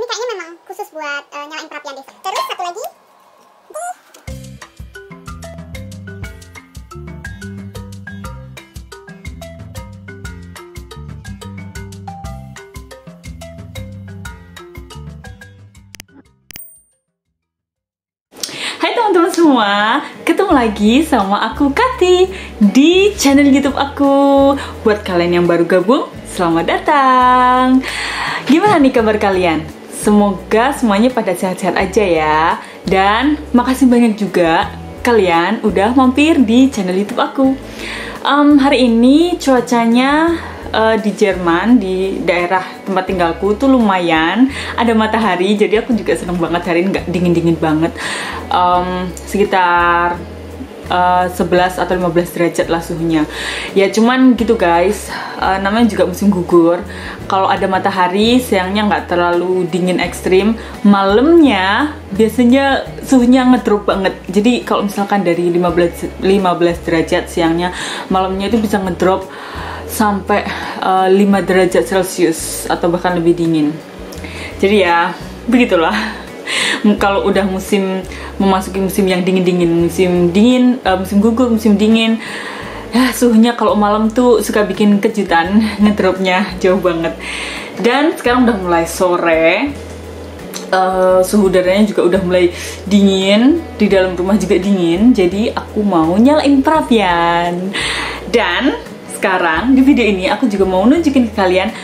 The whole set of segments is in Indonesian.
kayaknya memang khusus buat nyalain perapian deh. Terus satu lagi. Hai teman-teman semua, ketemu lagi sama aku Kati di channel YouTube aku. Buat kalian yang baru gabung, selamat datang. Gimana nih kabar kalian? Semoga semuanya pada sehat-sehat aja ya. Dan makasih banyak juga kalian udah mampir di channel YouTube aku. Hari ini cuacanya di Jerman, di daerah tempat tinggalku tuh lumayan ada matahari, jadi aku juga seneng banget hari ini, nggak dingin-dingin banget. Sekitar 11 atau 15 derajat lah suhunya. Ya cuman gitu guys, namanya juga musim gugur. Kalau ada matahari siangnya nggak terlalu dingin ekstrim, malamnya biasanya suhunya ngedrop banget. Jadi kalau misalkan dari 15 derajat siangnya, malamnya itu bisa ngedrop sampai 5 derajat Celcius atau bahkan lebih dingin. Jadi ya begitulah. Kalau udah memasuki musim yang dingin-dingin, musim gugur, musim dingin, ya suhunya kalau malam tuh suka bikin kejutan, ngedropnya jauh banget. Dan sekarang udah mulai sore, suhu udaranya juga udah mulai dingin, di dalam rumah juga dingin, jadi aku mau nyalain perapian. Dan sekarang di video ini aku juga mau nunjukin ke kalian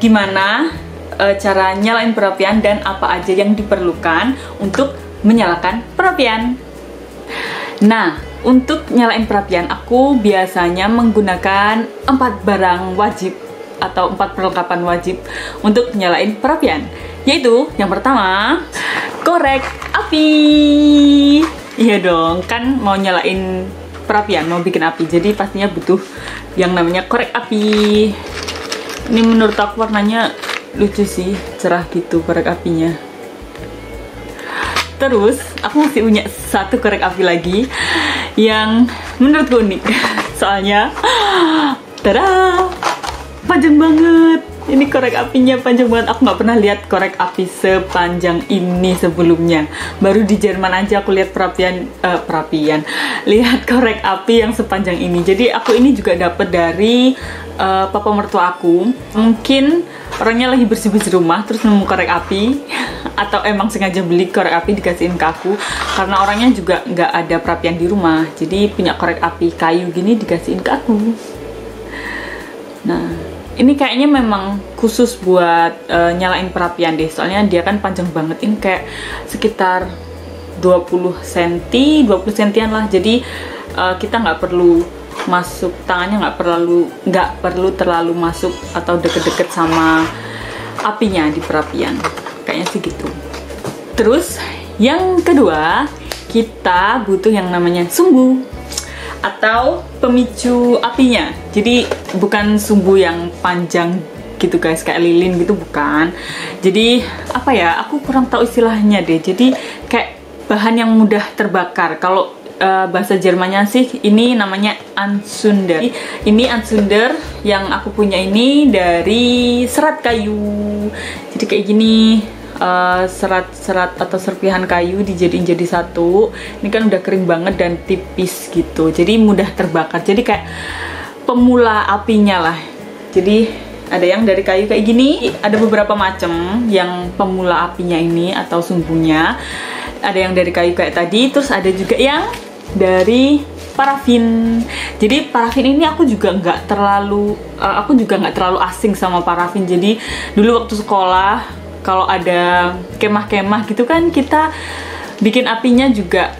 gimana cara nyalain perapian dan apa aja yang diperlukan untuk menyalakan perapian. Nah, untuk nyalain perapian aku biasanya menggunakan 4 barang wajib atau 4 perlengkapan wajib untuk nyalain perapian. Yaitu yang pertama, korek api. Iya dong, kan mau nyalain perapian, mau bikin api, jadi pastinya butuh yang namanya korek api. Ini menurut aku warnanya lucu sih, cerah gitu korek apinya. Terus aku masih punya satu korek api lagi yang menurutku unik. Soalnya tada, panjang banget. Ini korek apinya panjang banget. Aku nggak pernah lihat korek api sepanjang ini sebelumnya. Baru di Jerman aja aku lihat lihat korek api yang sepanjang ini. Jadi aku ini juga dapat dari papa mertua aku. Mungkin orangnya lagi bersih-bersih rumah terus nemu korek api, atau emang sengaja beli korek api dikasihin ke aku karena orangnya juga nggak ada perapian di rumah. Jadi punya korek api kayu gini dikasihin ke aku. Nah, ini kayaknya memang khusus buat nyalain perapian deh, soalnya dia kan panjang banget, ini kayak sekitar 20 cm lah. Jadi kita nggak perlu masuk, tangannya nggak perlu terlalu masuk atau deket-deket sama apinya di perapian, kayaknya sih gitu. Terus yang kedua, kita butuh yang namanya sumbu atau pemicu apinya. Jadi bukan sumbu yang panjang gitu guys, kayak lilin gitu, bukan. Jadi apa ya, aku kurang tahu istilahnya deh. Jadi kayak bahan yang mudah terbakar. Kalau bahasa Jermannya sih ini namanya Anzünder. Ini Anzünder yang aku punya ini dari serat kayu. Jadi kayak gini, serat-serat atau serpihan kayu dijadiin jadi satu. Ini kan udah kering banget dan tipis gitu, jadi mudah terbakar. Jadi kayak pemula apinya lah. Jadi ada yang dari kayu kayak gini, ada beberapa macam yang pemula apinya ini atau sumbunya. Ada yang dari kayu kayak tadi, terus ada juga yang dari parafin. Jadi parafin ini aku juga nggak terlalu asing sama parafin. Jadi dulu waktu sekolah kalau ada kemah-kemah gitu kan, kita bikin apinya juga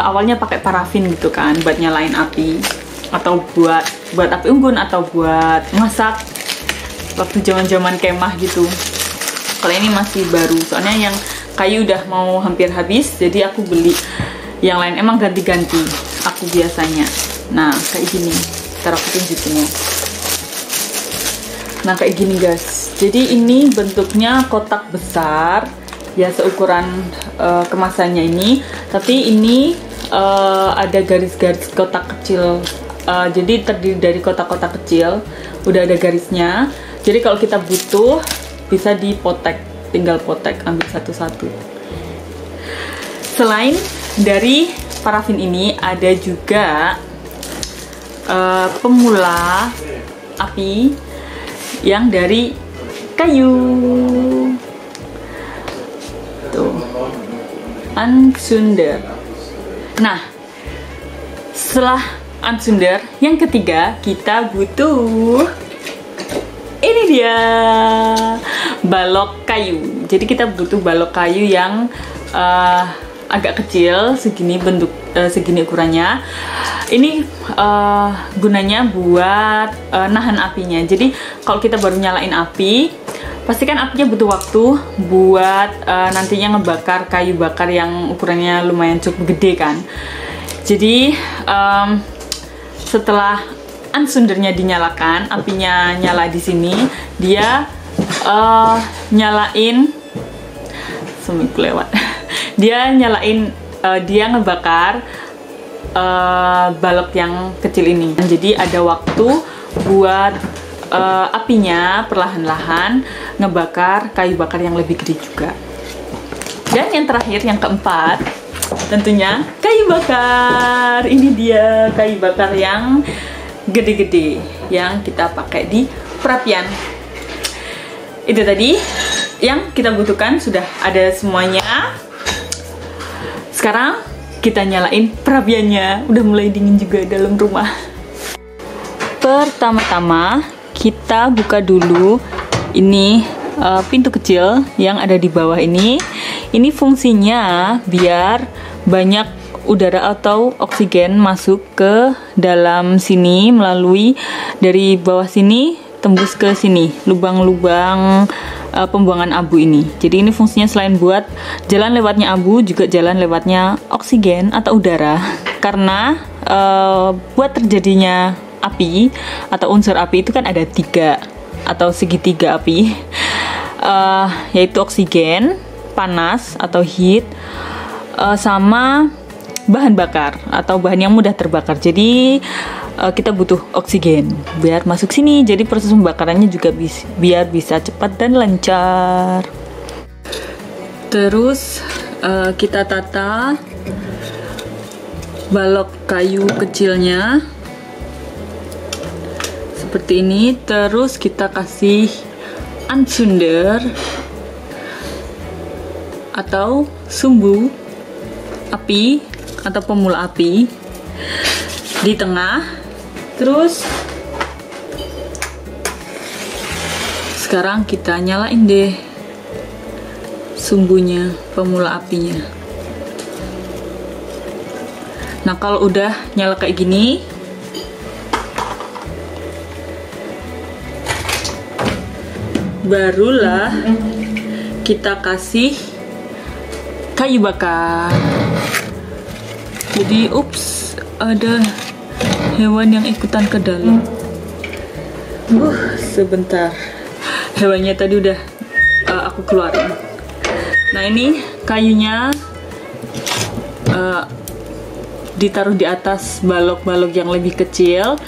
awalnya pakai parafin gitu kan, buat nyalain api atau buat api unggun atau buat masak waktu zaman-zaman kemah gitu. Kalau ini masih baru, soalnya yang kayu udah mau hampir habis, jadi aku beli yang lain. Emang ganti-ganti aku biasanya. Nah kayak gini, ntar aku tunjukin ya. Nah kayak gini guys, jadi ini bentuknya kotak besar ya, seukuran kemasannya ini, tapi ini ada garis-garis kotak kecil. Jadi terdiri dari kotak-kotak kecil, udah ada garisnya. Jadi kalau kita butuh bisa dipotek tinggal potek, ambil satu-satu. Selain dari parafin ini, ada juga pemula api yang dari kayu. Tuh, Ansunder. Nah, setelah Ansunder, yang ketiga kita butuh ini dia, balok kayu. Jadi kita butuh balok kayu yang agak kecil, segini segini ukurannya. Ini gunanya buat nahan apinya. Jadi kalau kita baru nyalain api, pastikan apinya butuh waktu buat nantinya ngebakar kayu bakar yang ukurannya lumayan cukup gede kan. Jadi setelah Ansundernya dinyalakan, apinya nyala di sini, dia nyalain seminggu lewat. Dia nyalain, dia ngebakar balok yang kecil ini. Jadi ada waktu buat apinya perlahan-lahan ngebakar kayu bakar yang lebih gede juga. Dan yang terakhir, yang keempat, tentunya kayu bakar. Ini dia kayu bakar yang gede-gede yang kita pakai di perapian. Itu tadi yang kita butuhkan, sudah ada semuanya. Sekarang kita nyalain perapiannya. Udah mulai dingin juga dalam rumah. Pertama-tama kita buka dulu ini pintu kecil yang ada di bawah ini. Ini fungsinya biar banyak udara atau oksigen masuk ke dalam sini melalui dari bawah sini tembus ke sini, lubang-lubang pembuangan abu ini. Jadi ini fungsinya selain buat jalan lewatnya abu, juga jalan lewatnya oksigen atau udara. Karena buat terjadinya api atau unsur api itu kan ada 3 atau segitiga api, yaitu oksigen, panas atau heat, sama bahan bakar atau bahan yang mudah terbakar. Jadi kita butuh oksigen biar masuk sini. Jadi proses pembakarannya juga biar bisa cepat dan lancar. Terus kita tata balok kayu kecilnya seperti ini. Terus kita kasih Ansunder atau sumbu api atau pemula api di tengah. Terus sekarang kita nyalain deh sumbunya, pemula apinya. Nah, kalau udah nyala kayak gini, barulah kita kasih kayu bakar. Jadi ups, ada hewan yang ikutan ke dalam. Sebentar, hewannya tadi udah aku keluarin. Nah, ini kayunya ditaruh di atas balok-balok yang lebih kecil,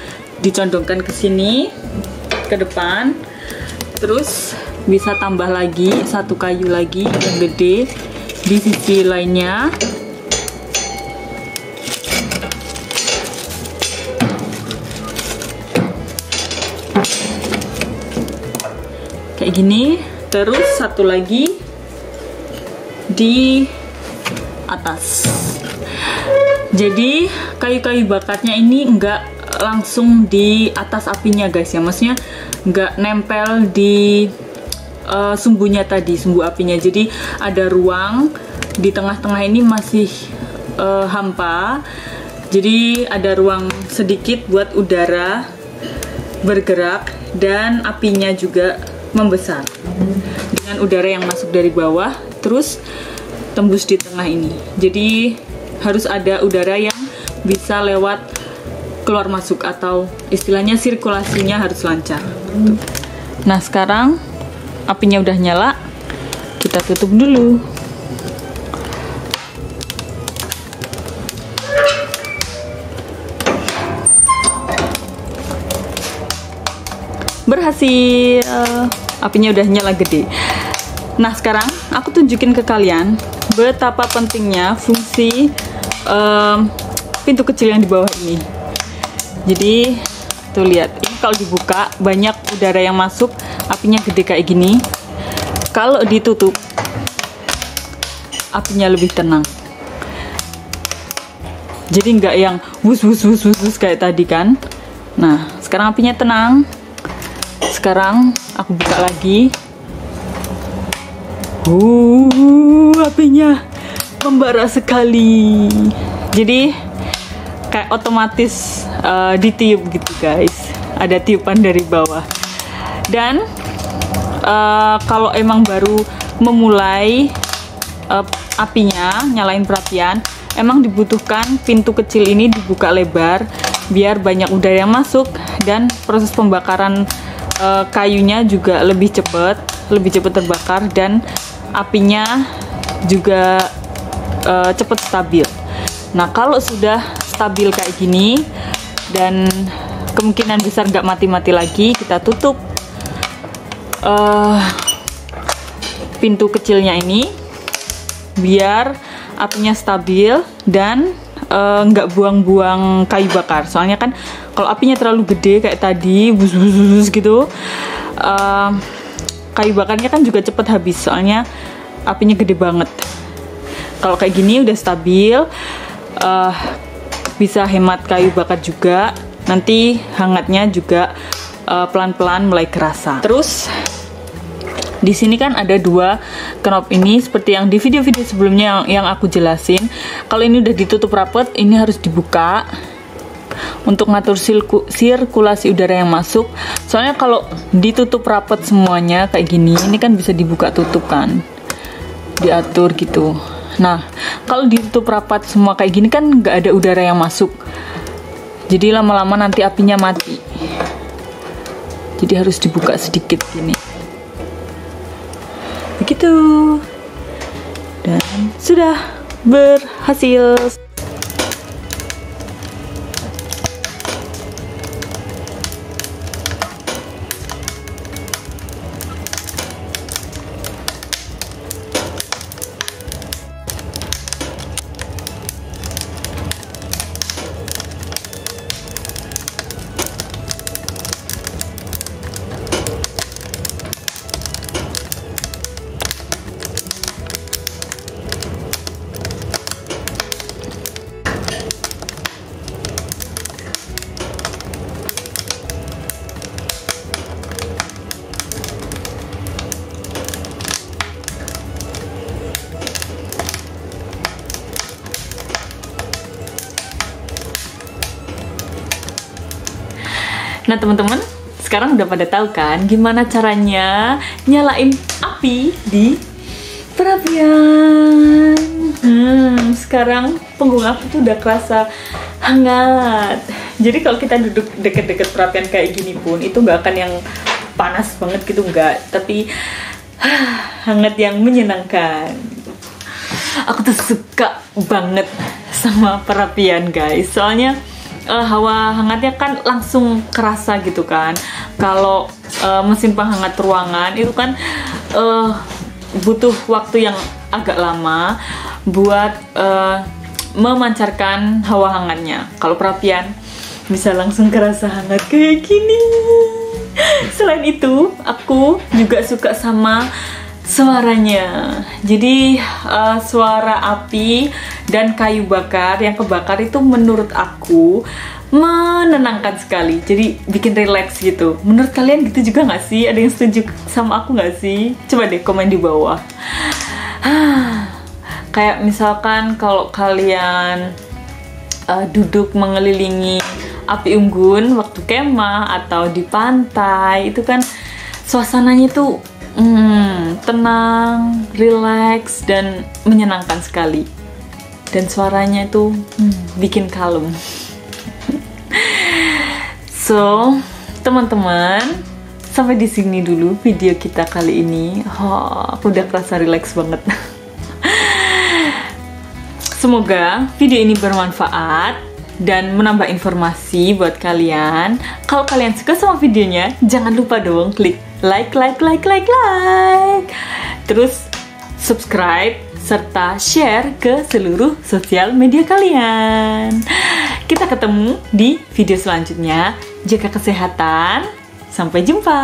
dicondongkan ke sini, ke depan. Terus bisa tambah lagi 1 kayu lagi yang gede di sisi lainnya. Kayak gini. Terus 1 lagi di atas. Jadi kayu-kayu bakarnya ini enggak langsung di atas apinya guys ya, maksudnya enggak nempel di sumbunya tadi, sumbu apinya. Jadi ada ruang di tengah-tengah ini masih hampa. Jadi ada ruang sedikit buat udara bergerak dan apinya juga membesar dengan udara yang masuk dari bawah terus tembus di tengah ini. Jadi harus ada udara yang bisa lewat keluar masuk atau istilahnya sirkulasinya harus lancar. Nah, sekarang apinya udah nyala, kita tutup dulu. Berhasil, apinya udah nyala gede. Nah, sekarang aku tunjukin ke kalian betapa pentingnya fungsi pintu kecil yang di bawah ini. Jadi tuh lihat, ini kalau dibuka banyak udara yang masuk, apinya gede kayak gini. Kalau ditutup, apinya lebih tenang. Jadi nggak yang wus kayak tadi kan. Nah, sekarang apinya tenang. Sekarang aku buka lagi. Apinya membara sekali. Jadi kayak otomatis ditiup gitu guys. Ada tiupan dari bawah. Dan kalau emang baru memulai apinya, nyalain perapian, emang dibutuhkan pintu kecil ini dibuka lebar biar banyak udara yang masuk dan proses pembakaran kayunya juga lebih cepat terbakar dan apinya juga cepat stabil. Nah, kalau sudah stabil kayak gini dan kemungkinan besar nggak mati-mati lagi, kita tutup pintu kecilnya ini biar apinya stabil dan nggak buang-buang kayu bakar. Soalnya kan kalau apinya terlalu gede kayak tadi bus gitu, kayu bakarnya kan juga cepet habis soalnya apinya gede banget. Kalau kayak gini udah stabil, bisa hemat kayu bakar juga. Nanti hangatnya juga pelan-pelan mulai kerasa. Terus di sini kan ada dua knob ini seperti yang di video-video sebelumnya yang aku jelasin. Kalau ini udah ditutup rapet, ini harus dibuka untuk ngatur sirkulasi udara yang masuk. Soalnya kalau ditutup rapet semuanya kayak gini, ini kan bisa dibuka tutup kan, diatur gitu. Nah, kalau ditutup rapat semua kayak gini kan nggak ada udara yang masuk. Jadi lama-lama nanti apinya mati. Jadi harus dibuka sedikit gini. Begitu. Dan sudah berhasil. Nah teman-teman, sekarang udah pada tahu kan gimana caranya nyalain api di perapian. Sekarang punggung aku tuh udah kerasa hangat. Jadi kalau kita duduk deket-deket perapian kayak gini pun itu nggak akan yang panas banget gitu, nggak. Tapi hangat yang menyenangkan. Aku tuh suka banget sama perapian guys. Soalnya hawa hangatnya kan langsung kerasa gitu kan. Kalau mesin penghangat ruangan itu kan butuh waktu yang agak lama buat memancarkan hawa hangatnya. Kalau perapian bisa langsung kerasa hangat kayak gini. Selain itu, aku juga suka sama suaranya. Jadi suara api dan kayu bakar yang kebakar itu menurut aku menenangkan sekali. Jadi bikin relax gitu. Menurut kalian gitu juga nggak sih? Ada yang setuju sama aku nggak sih? Coba deh komen di bawah. Kayak misalkan kalau kalian duduk mengelilingi api unggun waktu kemah atau di pantai, itu kan suasananya tuh tenang, relax, dan menyenangkan sekali. Dan suaranya itu bikin kalem. So, teman-teman, sampai di sini dulu video kita kali ini. Aku udah kerasa relax banget. Semoga video ini bermanfaat dan menambah informasi buat kalian. Kalau kalian suka sama videonya, jangan lupa dong klik like. Terus subscribe serta share ke seluruh sosial media kalian. Kita ketemu di video selanjutnya. Jaga kesehatan. Sampai jumpa.